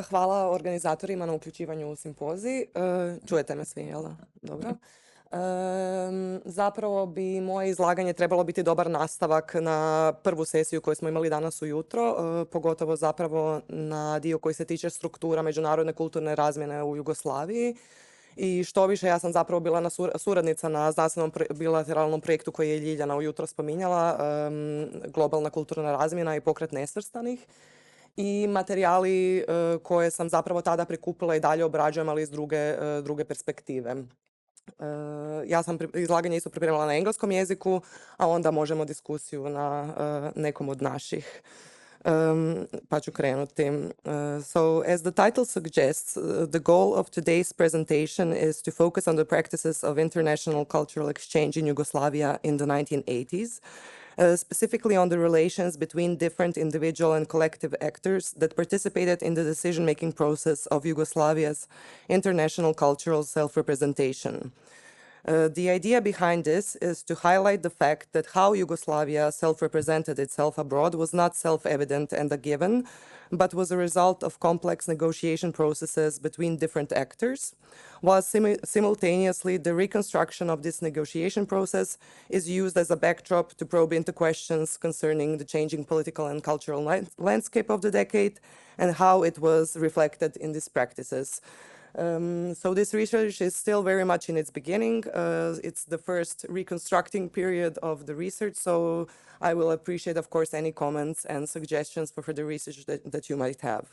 Hvala organizatorima na uključivanju u simpozij. Čujete me svi, jel da? Dobro. Zapravo bi moje izlaganje trebalo biti dobar nastavak na prvu sesiju koju smo imali danas ujutro, pogotovo zapravo na dio koji se tiče struktura međunarodne kulturne razmjene u Jugoslaviji. I što više, ja sam zapravo bila suradnica na znanstvenom bilateralnom projektu koji je Ljiljana ujutro spominjala, globalna kulturna razmjena i pokret nesvrstanih. I materijali koje sam zapravo tada prikupila i dalje obrađujem, ali iz druge perspektive. Ja sam izlaganje isto pripremila na engleskom jeziku, a onda možemo diskusiju na nekom od naših. Pa ću krenuti. So, as the title suggests, the goal of today's presentation is to focus on the practices of international cultural exchange in Yugoslavia in the 1980s. Specifically on the relations between different individual and collective actors that participated in the decision-making process of Yugoslavia's international cultural self-representation. The idea behind this is to highlight the fact that how Yugoslavia self-represented itself abroad was not self-evident and a given, but was a result of complex negotiation processes between different actors, while simultaneously the reconstruction of this negotiation process is used as a backdrop to probe into questions concerning the changing political and cultural landscape of the decade and how it was reflected in these practices. So this research is still very much in its beginning. It's the first reconstructing period of the research, so I will appreciate, of course, any comments and suggestions for further research that you might have.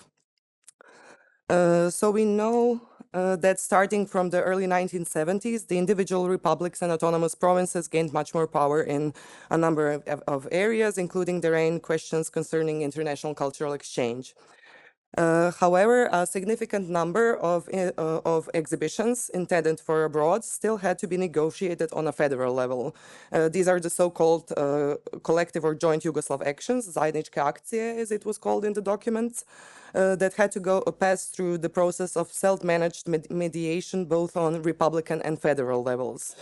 So we know that starting from the early 1970s, the individual republics and autonomous provinces gained much more power in a number of areas, including therein questions concerning international cultural exchange. However, a significant number of exhibitions intended for abroad still had to be negotiated on a federal level. These are the so-called collective or joint Yugoslav actions, zajedničke akcije, as it was called in the documents, that had to pass through the process of self-managed mediation both on republican and federal levels.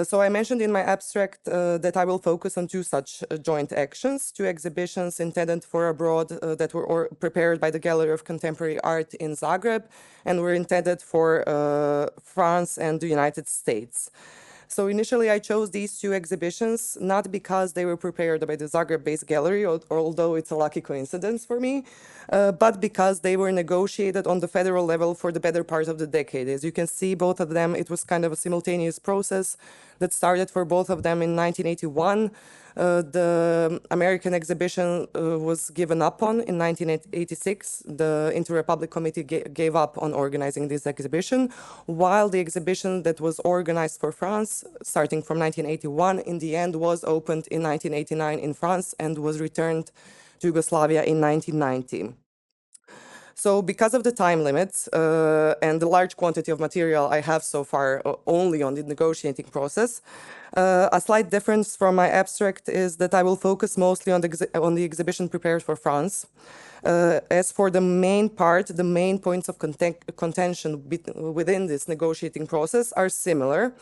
So I mentioned in my abstract that I will focus on two such joint actions, two exhibitions intended for abroad that were prepared by the Gallery of Contemporary Art in Zagreb and were intended for France and the United States. So initially I chose these two exhibitions not because they were prepared by the Zagreb-based gallery, although it's a lucky coincidence for me, but because they were negotiated on the federal level for the better part of the decade. As you can see, both of them, it was kind of a simultaneous process that started for both of them in 1981. The American exhibition was given up on in 1986. The Inter-Republic Committee gave up on organizing this exhibition, while the exhibition that was organized for France, starting from 1981, in the end was opened in 1989 in France and was returned to Yugoslavia in 1990. So because of the time limits and the large quantity of material I have so far only on the negotiating process, a slight difference from my abstract is that I will focus mostly on the exhibition prepared for France. As for the main part, the main points of contention within this negotiating process are similar.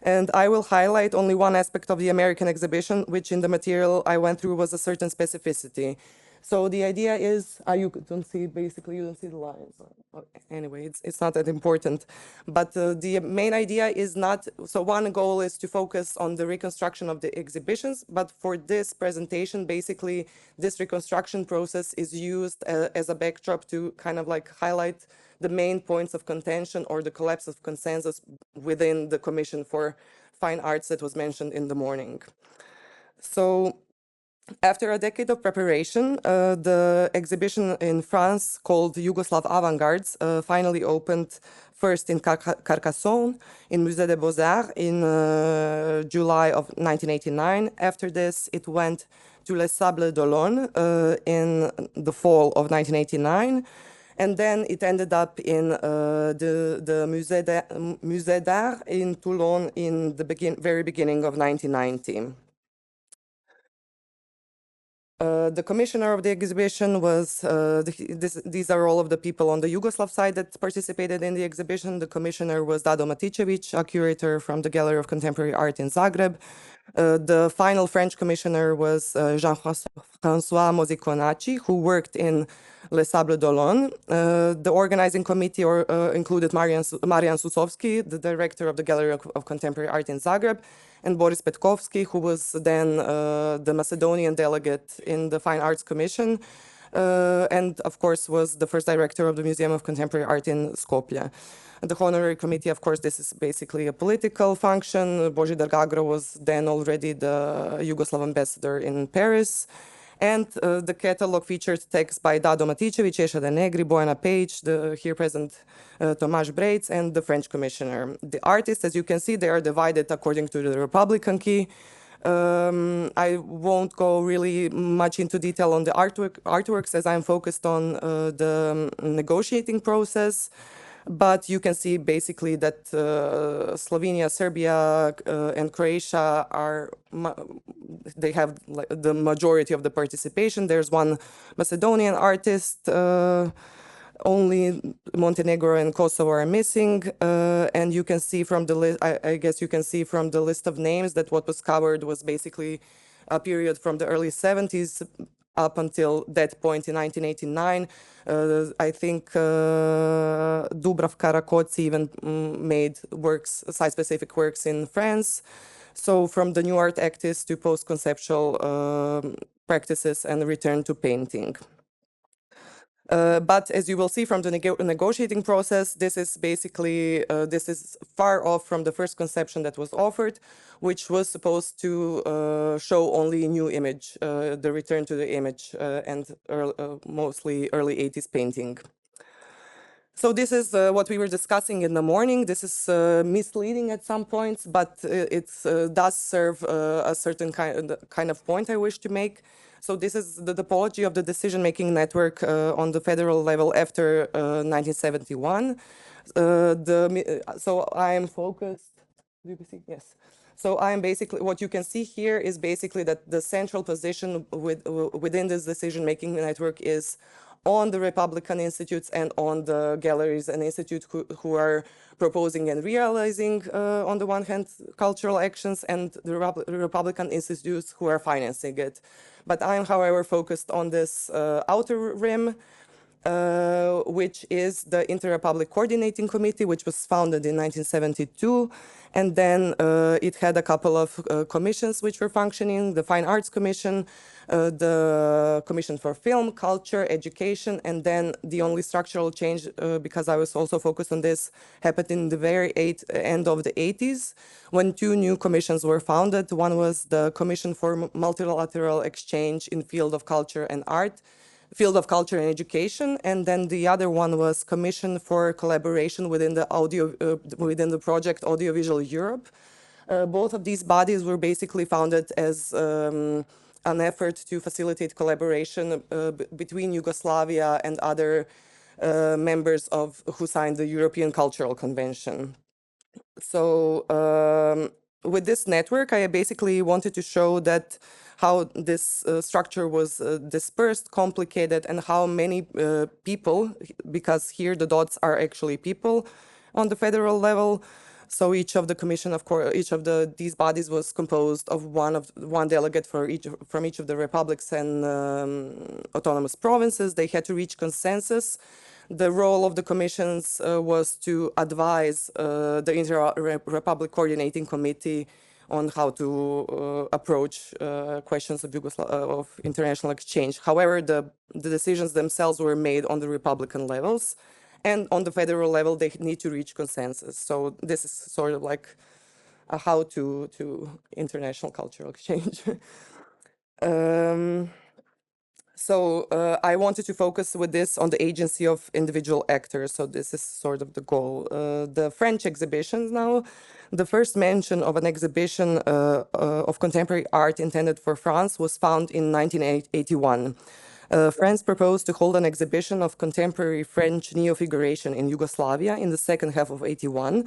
And I will highlight only one aspect of the American exhibition, which in the material I went through was a certain specificity. So the idea is, you don't see the lines. Anyway, it's not that important. But the main idea is not, so one goal is to focus on the reconstruction of the exhibitions, but for this presentation, basically, this reconstruction process is used as a backdrop to kind of like highlight the main points of contention or the collapse of consensus within the Commission for Fine Arts that was mentioned in the morning. So, after a decade of preparation, the exhibition in France called Yugoslav Avant-Gardes finally opened first in Carcassonne in Musée des Beaux-Arts in July of 1989. After this, it went to Les Sables d'Olonne in the fall of 1989. And then it ended up in the Musée d'Art in Toulon in the very beginning of 1990. The commissioner of the exhibition was, these are all of the people on the Yugoslav side that participated in the exhibition. The commissioner was Dado Maticevic, a curator from the Gallery of Contemporary Art in Zagreb. The final French commissioner was Jean-François Moziconacci, who worked in Les Sables d'Olonne. The organizing committee included Marian Susovsky, the director of the Gallery of Contemporary Art in Zagreb, and Boris Petkovsky, who was then the Macedonian delegate in the Fine Arts Commission, and of course was the first director of the Museum of Contemporary Art in Skopje. The honorary committee, of course, this is basically a political function. Božidar Gagro was then already the Yugoslav ambassador in Paris. And the catalog featured texts by Dado Maticevic, Esha De Negri, Bojana Page, the here present Tomasz Brejc, and the French commissioner. The artists, as you can see, they are divided according to the Republican key. I won't go really much into detail on the artworks as I'm focused on the negotiating process. But you can see basically that Slovenia, Serbia, and Croatia they have the majority of the participation. There's one Macedonian artist, only Montenegro and Kosovo are missing. And you can see from the list, I guess you can see from the list of names that what was covered was basically a period from the early 70s up until that point in 1989. I think Dubravka Rakoczy even made works, site-specific works in France. So from the new art activists to post-conceptual practices and return to painting. But as you will see from the negotiating process, this is basically, this is far off from the first conception that was offered, which was supposed to show only a new image, the return to the image, and mostly early 80s painting. So this is what we were discussing in the morning. This is misleading at some points, but it does serve a certain kind of point I wish to make. So this is the topology of the decision-making network on the federal level after 1971. So I am focused, do you see? Yes. So I am basically, what you can see here is basically that the central position within this decision-making network is on the Republican institutes and on the galleries and institutes who are proposing and realizing, on the one hand, cultural actions, and the Republican institutes who are financing it. But I'm, however, focused on this outer rim, which is the Inter-Republic Coordinating Committee, which was founded in 1972. And then it had a couple of commissions which were functioning, the Fine Arts Commission, the Commission for Film, Culture, Education, and then the only structural change, because I was also focused on this, happened in the very end of the 80s, when two new commissions were founded. One was the Commission for Multilateral Exchange in Field of Culture and Art, Field of Culture and Education, and then the other one was Commission for Collaboration within the project Audiovisual Europe. Both of these bodies were basically founded as an effort to facilitate collaboration between Yugoslavia and other members who signed the European Cultural Convention. So with this network, I basically wanted to show that how this structure was dispersed, complicated, and how many people, because here the dots are actually people on the federal level. So each of the commission, of course, each of these bodies was composed of one delegate from each of the republics and autonomous provinces. They had to reach consensus. The role of the commissions was to advise the Inter-Republic Coordinating Committee on how to approach questions of international exchange. However, the decisions themselves were made on the Republican levels, and on the federal level, they need to reach consensus. So this is sort of like a how to international cultural exchange. So I wanted to focus with this on the agency of individual actors. So this is sort of the goal. The French exhibitions now. The first mention of an exhibition of contemporary art intended for France was found in 1981. France proposed to hold an exhibition of contemporary French neo-figuration in Yugoslavia in the second half of '81,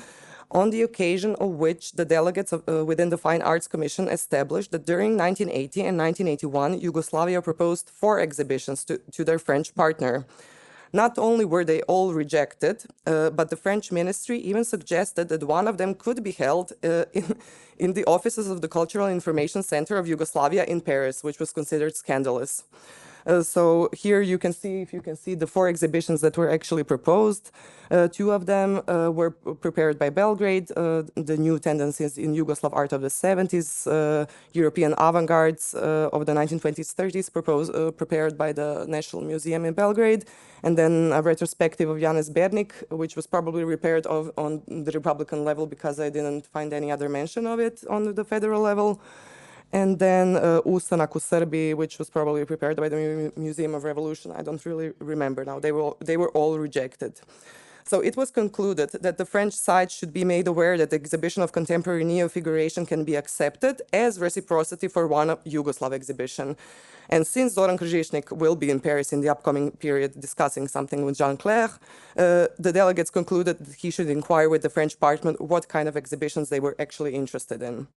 on the occasion of which the delegates within the Fine Arts Commission established that during 1980 and 1981, Yugoslavia proposed 4 exhibitions to their French partner. Not only were they all rejected, but the French ministry even suggested that one of them could be held in the offices of the Cultural Information Center of Yugoslavia in Paris, which was considered scandalous. So here you can see, if you can see, the 4 exhibitions that were actually proposed. 2 of them were prepared by Belgrade, the new tendencies in Yugoslav art of the 70s, European avant-gardes of the 1920s, 30s, prepared by the National Museum in Belgrade, and then a retrospective of Janez Bernik, which was probably prepared on the Republican level because I didn't find any other mention of it on the federal level. And then Ustanak u Serbiji, which was probably prepared by the Museum of Revolution. I don't really remember now. They were all rejected. So it was concluded that the French side should be made aware that the exhibition of contemporary neo-figuration can be accepted as reciprocity for one Yugoslav exhibition. And since Zoran Kržišnik will be in Paris in the upcoming period discussing something with Jean Clair, the delegates concluded that he should inquire with the French Parliament what kind of exhibitions they were actually interested in.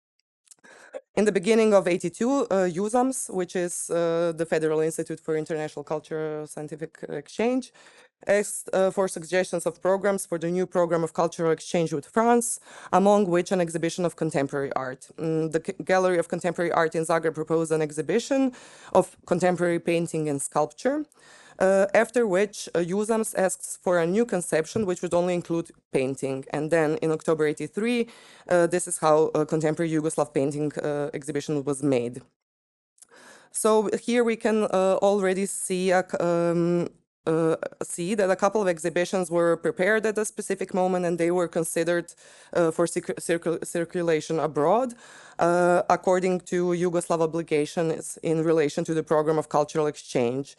In the beginning of '82, USAMS, which is the Federal Institute for International Cultural Scientific Exchange, asked for suggestions of programs for the new program of cultural exchange with France, among which an exhibition of contemporary art. The Gallery of Contemporary Art in Zagreb proposed an exhibition of contemporary painting and sculpture. After which USAMS asks for a new conception which would only include painting. And then in October '83, this is how a contemporary Yugoslav painting exhibition was made. So here we can already see that a couple of exhibitions were prepared at a specific moment and they were considered for circulation abroad according to Yugoslav obligations in relation to the program of cultural exchange.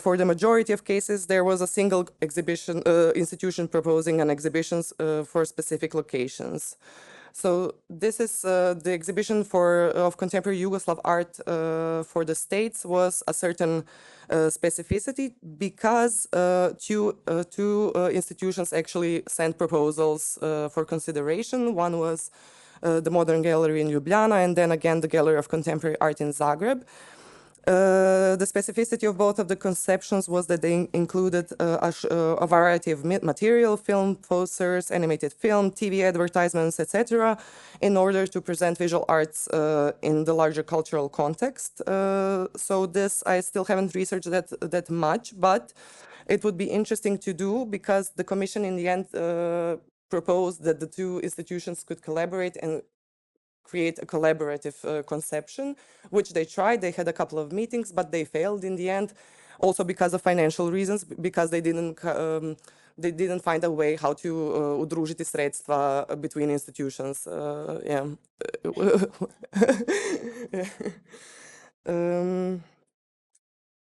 For the majority of cases, there was a single exhibition institution proposing an exhibitions for specific locations. So this is the exhibition of contemporary Yugoslav art for the States was a certain specificity because two institutions actually sent proposals for consideration. One was the Modern Gallery in Ljubljana, and then again the Gallery of Contemporary Art in Zagreb. The specificity of both of the conceptions was that they included a variety of material, film, posters, animated film, TV advertisements, etc., in order to present visual arts in the larger cultural context. So this, I still haven't researched that much, but it would be interesting to do because the commission in the end proposed that the two institutions could collaborate and create a collaborative conception, which they tried. They had a couple of meetings, but they failed in the end, also because of financial reasons, because they didn't find a way how to udružiti sredstva between institutions. Yeah.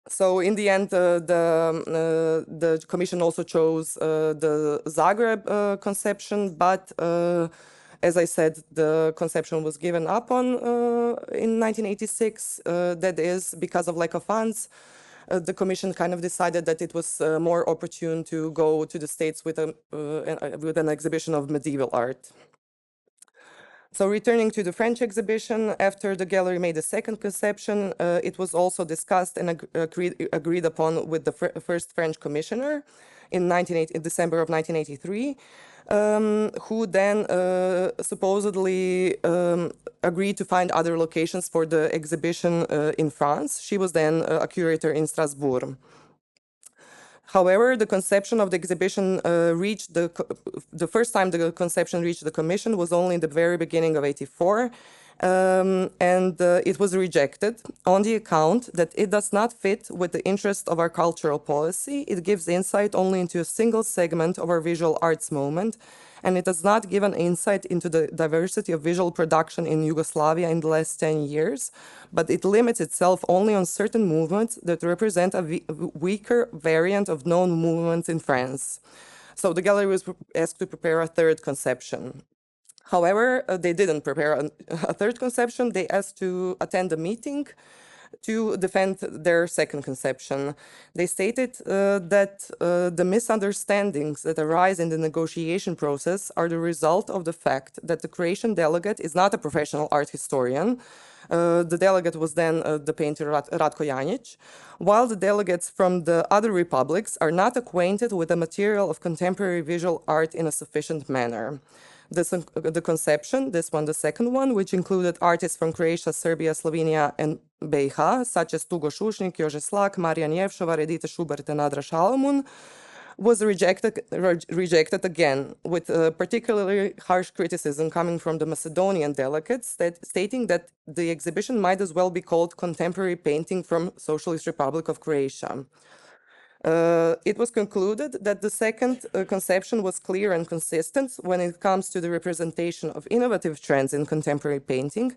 So in the end, the commission also chose the Zagreb conception, but as I said, the conception was given up on in 1986. That is because of lack of funds. The commission kind of decided that it was more opportune to go to the States with an exhibition of medieval art. So returning to the French exhibition, after the gallery made a second conception, it was also discussed and agreed upon with the first French commissioner in December of 1983. Who then supposedly agreed to find other locations for the exhibition in France. She was then a curator in Strasbourg. However, the conception of the exhibition reached the first time the conception reached the commission was only in the very beginning of '84. And it was rejected on the account that it does not fit with the interest of our cultural policy. It gives insight only into a single segment of our visual arts movement, and it does not give an insight into the diversity of visual production in Yugoslavia in the last 10 years, but it limits itself only on certain movements that represent a weaker variant of known movements in France. So the gallery was asked to prepare a third conception. However, they didn't prepare a third conception. They asked to attend a meeting to defend their second conception. They stated that the misunderstandings that arise in the negotiation process are the result of the fact that the Croatian delegate is not a professional art historian. The delegate was then the painter Ratko Janjic, while the delegates from the other republics are not acquainted with the material of contemporary visual art in a sufficient manner. The conception, this one, the second one, which included artists from Croatia, Serbia, Slovenia, and BiH, such as Tugo Šušnik, Jože Slak, Marijan Jevšova, Redita Šubert, and Adra Šalamun, was rejected again, with particularly harsh criticism coming from the Macedonian delegates, stating that the exhibition might as well be called Contemporary Painting from Socialist Republic of Croatia. It was concluded that the second conception was clear and consistent when it comes to the representation of innovative trends in contemporary painting,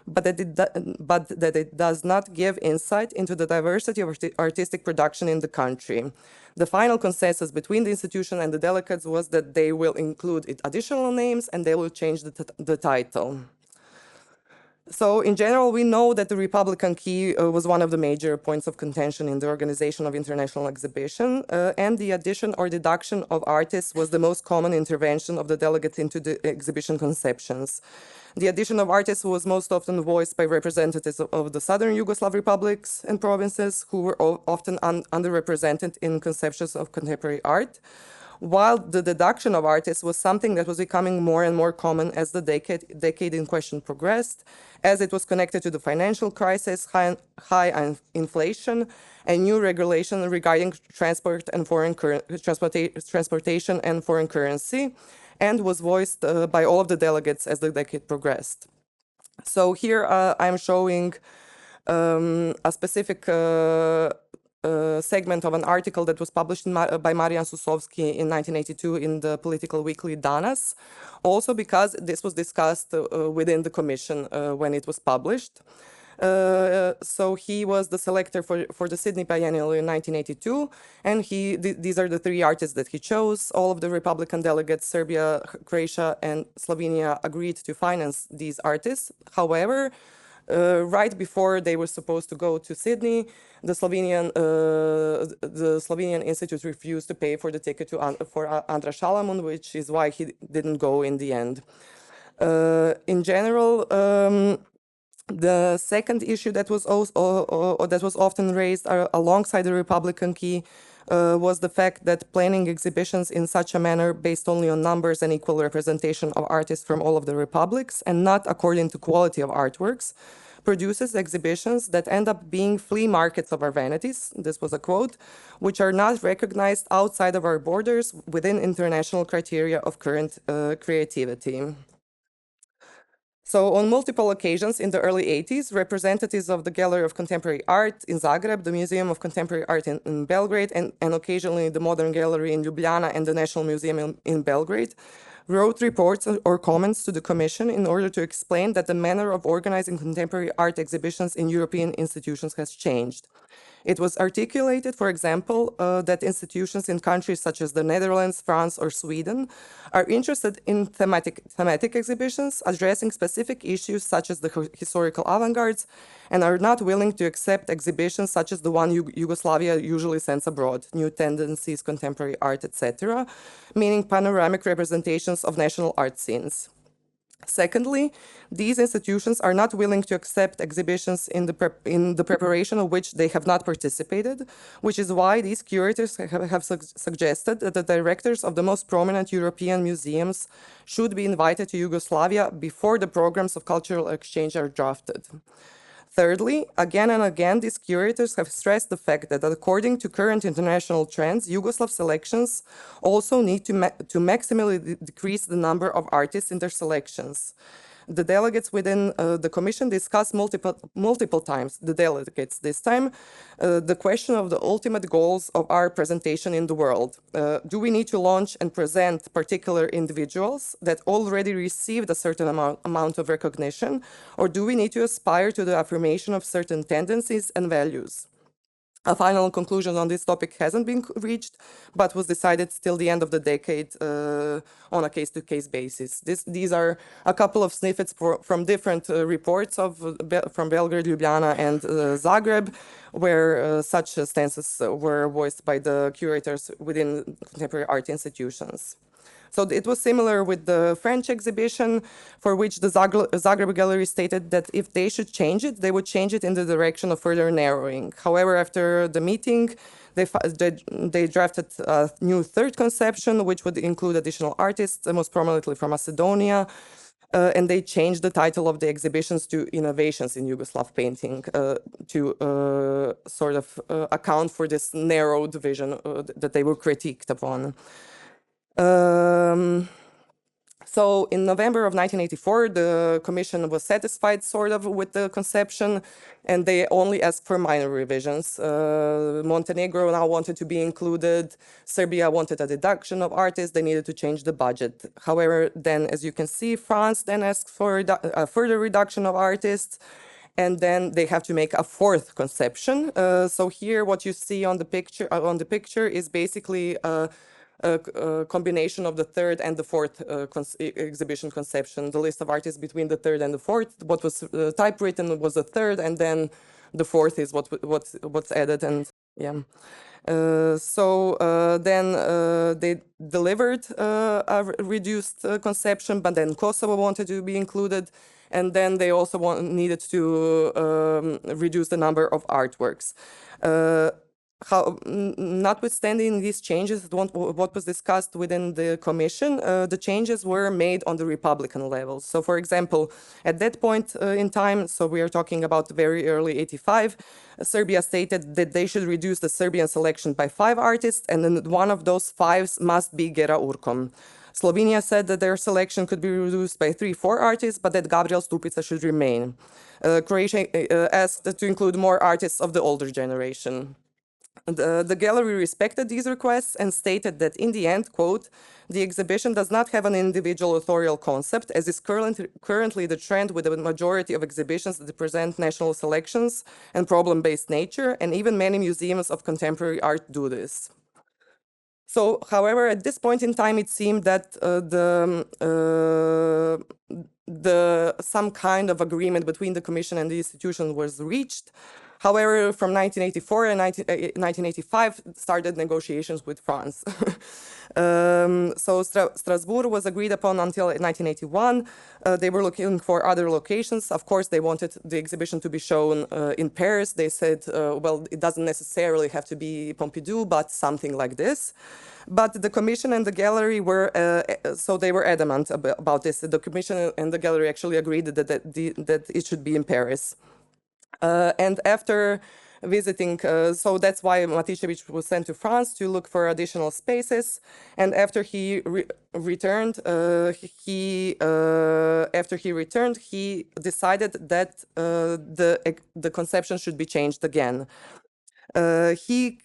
but that it does not give insight into the diversity of artistic production in the country. The final consensus between the institution and the delegates was that they will include additional names and they will change the title. So in general, we know that the Republican key was one of the major points of contention in the organization of international exhibition, and the addition or deduction of artists was the most common intervention of the delegates into the exhibition conceptions. The addition of artists was most often voiced by representatives of the southern Yugoslav republics and provinces, who were often underrepresented in conceptions of contemporary art, while the deduction of artists was something that was becoming more and more common as the decade in question progressed, as it was connected to the financial crisis, high inflation, and new regulation regarding transportation and foreign currency, and was voiced by all of the delegates as the decade progressed. So here I'm showing a specific segment of an article that was published by Marijan Susovski in 1982 in the political weekly Danas, also because this was discussed within the commission when it was published. So he was the selector for the Sydney Biennial in 1982, and these are the three artists that he chose. All of the Republican delegates, Serbia, Croatia, and Slovenia, agreed to finance these artists. However, right before they were supposed to go to Sydney, the Slovenian Institute refused to pay for the ticket for Andra Šalamun, which is why he didn't go in the end. In general, the second issue that was often raised alongside the Republican key was the fact that planning exhibitions in such a manner based only on numbers and equal representation of artists from all of the republics and not according to quality of artworks produces exhibitions that end up being flea markets of our vanities, this was a quote, which are not recognized outside of our borders within international criteria of current creativity. So on multiple occasions in the early 80s, representatives of the Gallery of Contemporary Art in Zagreb, the Museum of Contemporary Art in Belgrade, and occasionally the Modern Gallery in Ljubljana and the National Museum in Belgrade, wrote reports or comments to the Commission in order to explain that the manner of organizing contemporary art exhibitions in European institutions has changed. It was articulated, for example, that institutions in countries such as the Netherlands, France, or Sweden are interested in thematic exhibitions addressing specific issues such as the historical avant-gardes and are not willing to accept exhibitions such as the one Yugoslavia usually sends abroad, new tendencies, contemporary art, etc., meaning panoramic representations of national art scenes. Secondly, these institutions are not willing to accept exhibitions in the preparation of which they have not participated, which is why these curators have suggested that the directors of the most prominent European museums should be invited to Yugoslavia before the programs of cultural exchange are drafted. Thirdly, again and again, these curators have stressed the fact that according to current international trends, Yugoslav selections also need to maximally decrease the number of artists in their selections. The delegates within the Commission discussed multiple times, the delegates this time, the question of the ultimate goals of our presentation in the world. Do we need to launch and present particular individuals that already received a certain amount of recognition, or do we need to aspire to the affirmation of certain tendencies and values? A final conclusion on this topic hasn't been reached, but was decided till the end of the decade on a case-to-case basis. These are a couple of snippets from different reports from Belgrade, Ljubljana, and Zagreb, where such stances were voiced by the curators within contemporary art institutions. So it was similar with the French exhibition, for which the Zagreb Gallery stated that if they should change it, they would change it in the direction of further narrowing. However, after the meeting, they drafted a new third conception, which would include additional artists, most prominently from Macedonia, and they changed the title of the exhibitions to Innovations in Yugoslav Painting to sort of account for this narrowed vision that they were critiqued upon. So in November of 1984, the commission was satisfied sort of with the conception, and they only asked for minor revisions. Montenegro now wanted to be included. Serbia wanted a deduction of artists. They needed to change the budget. However, then, as you can see, France then asked for a further reduction of artists, and then they have to make a fourth conception. So here, what you see on the picture is basically a combination of the third and the fourth exhibition conception. The list of artists between the third and the fourth. What was typewritten was the third, and then the fourth is what's added. And yeah, then they delivered a reduced conception, but then Kosovo wanted to be included, and then they also needed to reduce the number of artworks. Notwithstanding these changes, what was discussed within the commission, the changes were made on the Republican level. So, for example, at that point in time, so we are talking about very early '85, Serbia stated that they should reduce the Serbian selection by 5 artists, and then one of those 5 must be Gera Urkom. Slovenia said that their selection could be reduced by 3-4 artists, but that Gabriel Stupica should remain. Croatia asked to include more artists of the older generation. The gallery respected these requests and stated that in the end, quote, the exhibition does not have an individual authorial concept, as is currently the trend with the majority of exhibitions that present national selections and problem-based nature, and even many museums of contemporary art do this. So, however, at this point in time, it seemed that some kind of agreement between the commission and the institution was reached. However, from 1984 and 1985 started negotiations with France. So Strasbourg was agreed upon until 1981. They were looking for other locations. Of course, they wanted the exhibition to be shown in Paris. They said, well, it doesn't necessarily have to be Pompidou, but something like this. But the commission and the gallery were, so they were adamant about this. The commission and the gallery actually agreed that it should be in Paris. And after visiting, so that's why Maticevic was sent to France to look for additional spaces. And after he returned, he decided that the conception should be changed again. He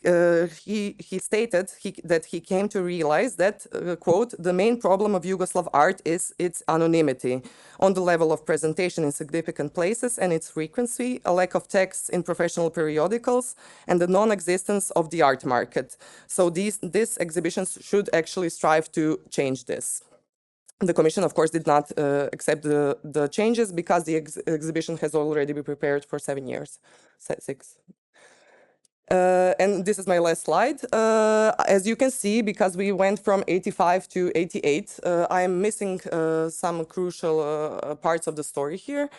stated that he came to realize that, quote, the main problem of Yugoslav art is its anonymity on the level of presentation in significant places and its frequency, a lack of texts in professional periodicals, and the non-existence of the art market. So these exhibitions should actually strive to change this. The commission, of course, did not accept the changes because the exhibition has already been prepared for 7 years, 6. And this is my last slide. As you can see, because we went from 85 to 88, I am missing some crucial parts of the story here.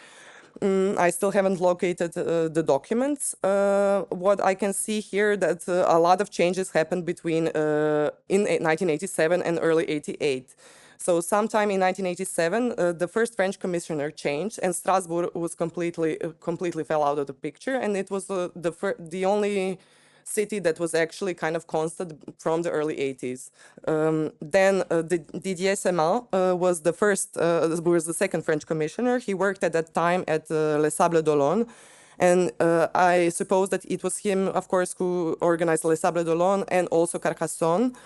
I still haven't located the documents. What I can see here that a lot of changes happened between in 1987 and early 88. So sometime in 1987, the first French commissioner changed, and Strasbourg was completely fell out of the picture, and it was the only city that was actually kind of constant from the early 80s. Then Didier Semin was the second French commissioner. He worked at that time at Les Sables d'Olonne. And I suppose that it was him, of course, who organized Les Sables d'Olonne and also Carcassonne.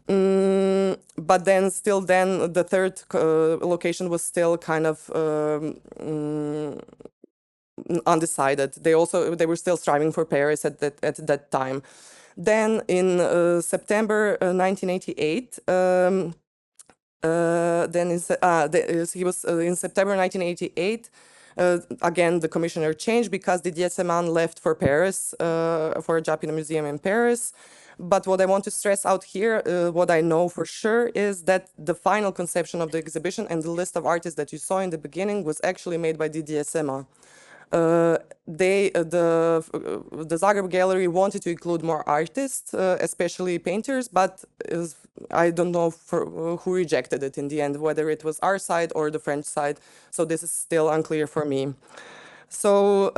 But then the third location was still kind of undecided. They were still striving for Paris at that time. Then in September 1988, he was in September 1988. Again, the commissioner changed because Didier Seman left for Paris, for a job in a museum in Paris. But what I want to stress out here, what I know for sure, is that the final conception of the exhibition and the list of artists that you saw in the beginning was actually made by Didier Seman. The Zagreb Gallery wanted to include more artists, especially painters, but I don't know who rejected it in the end, whether it was our side or the French side. So this is still unclear for me. So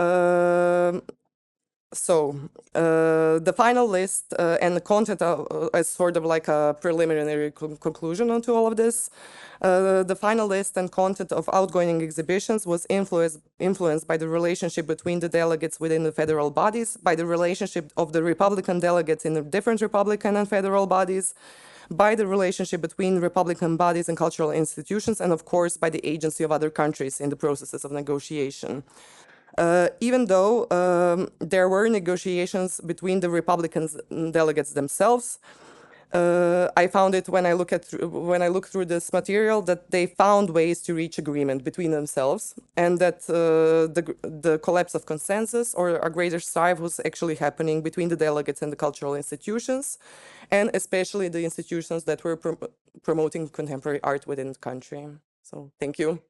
the final list and the content as sort of like a preliminary conclusion onto all of this. The final list and content of outgoing exhibitions was influenced by the relationship between the delegates within the federal bodies, by the relationship of the Republican delegates in the different Republican and federal bodies, by the relationship between Republican bodies and cultural institutions, and of course by the agency of other countries in the processes of negotiation. Even though there were negotiations between the Republican delegates themselves, I found it when I look through this material that they found ways to reach agreement between themselves, and that the collapse of consensus or a greater strife was actually happening between the delegates and the cultural institutions, and especially the institutions that were promoting contemporary art within the country. So thank you.